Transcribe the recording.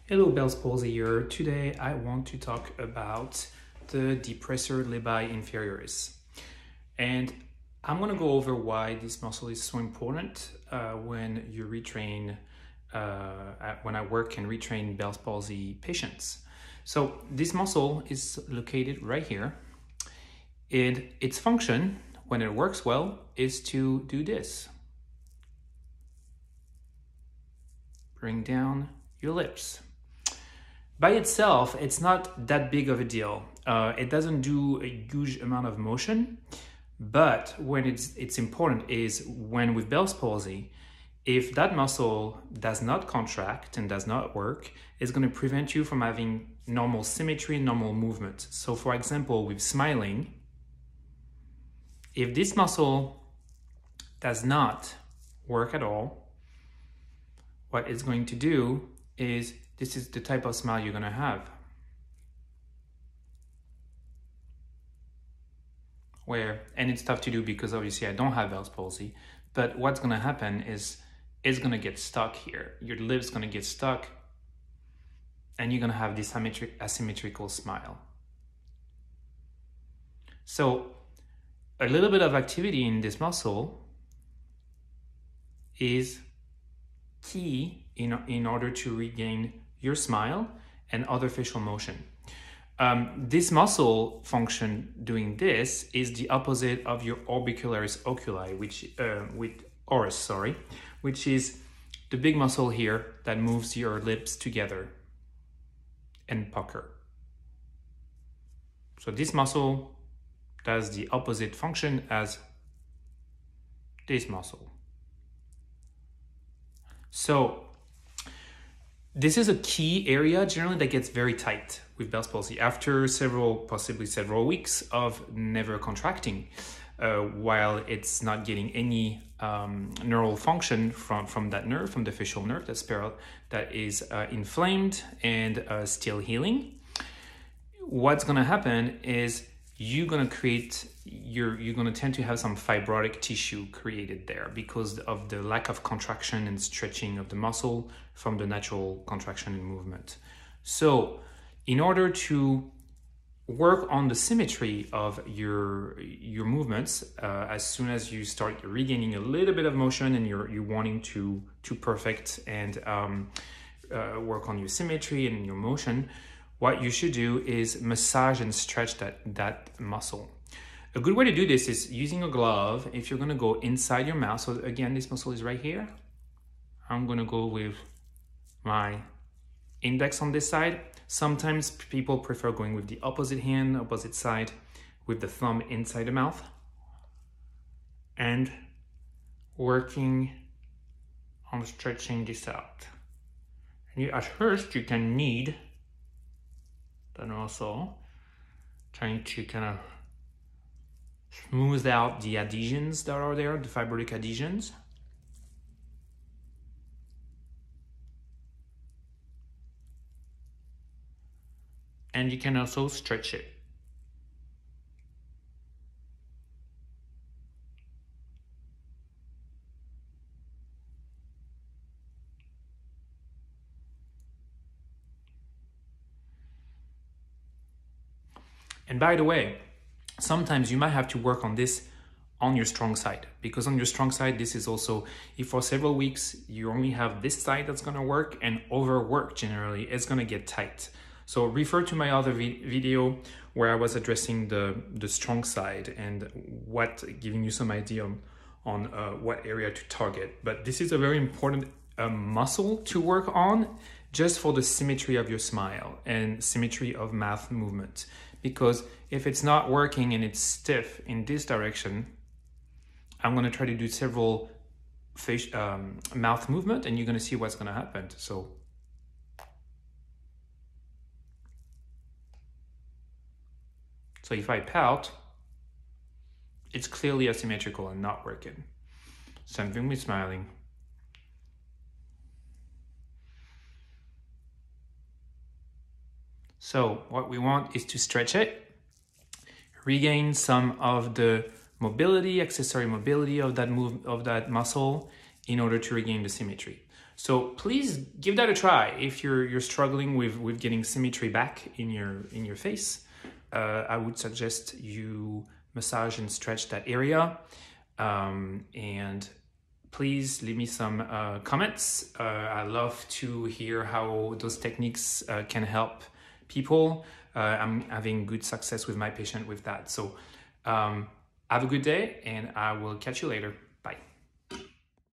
Hello, Bell's Palsy here. Today I want to talk about the depressor 𝙭inferioris. And I'm going to go over why this muscle is so important when you retrain, when I work and retrain Bell's palsy patients. So this muscle is located right here. And its function, when it works well, is to do this. Bring down your lips. By itself, it's not that big of a deal. It doesn't do a huge amount of motion, but when it's important is when with Bell's palsy, if that muscle does not contract and does not work, it's going to prevent you from having normal symmetry and normal movement. So for example, with smiling, if this muscle does not work at all, what it's going to do is this is the type of smile you're going to have. And it's tough to do because obviously I don't have Bell's palsy, but what's going to happen is it's going to get stuck here. Your lips going to get stuck and you're going to have this asymmetrical smile. So a little bit of activity in this muscle is key in order to regain your smile and other facial motion. This muscle function doing this is the opposite of your orbicularis oculi, which is the big muscle here that moves your lips together and pucker. So this muscle does the opposite function as this muscle. So this is a key area generally that gets very tight with Bell's palsy after possibly several weeks of never contracting, while it's not getting any neural function from that nerve, from the facial nerve that is inflamed and still healing. What's going to happen is you're going to tend to have some fibrotic tissue created there because of the lack of contraction and stretching of the muscle from the natural contraction and movement. So in order to work on the symmetry of your movements, as soon as you start regaining a little bit of motion and you're wanting to perfect and work on your symmetry and your motion, what you should do is massage and stretch that muscle. A good way to do this is using a glove. If you're going to go inside your mouth, so again, this muscle is right here. I'm going to go with my index on this side. Sometimes people prefer going with the opposite hand, opposite side, with the thumb inside the mouth and working on stretching this out. And at first, you can knead. Then also trying to kind of smooth out the adhesions that are there, the fibrotic adhesions. And you can also stretch it. And by the way, sometimes you might have to work on this on your strong side, because on your strong side, this is also, if for several weeks you only have this side that's going to work and overwork generally, it's going to get tight. So refer to my other video where I was addressing the strong side and giving you some idea on what area to target. But this is a very important muscle to work on just for the symmetry of your smile and symmetry of mouth movement. Because if it's not working and it's stiff in this direction, I'm going to try to do several mouth movement and you're going to see what's going to happen. So if I pout, it's clearly asymmetrical and not working. Same thing with smiling. So what we want is to stretch it, regain some of the mobility, accessory mobility of that muscle in order to regain the symmetry. So please give that a try if you're struggling with getting symmetry back in your face. I would suggest you massage and stretch that area. And please leave me some comments. I love to hear how those techniques can help people. I'm having good success with my patient with that. So have a good day, and I will catch you later. Bye.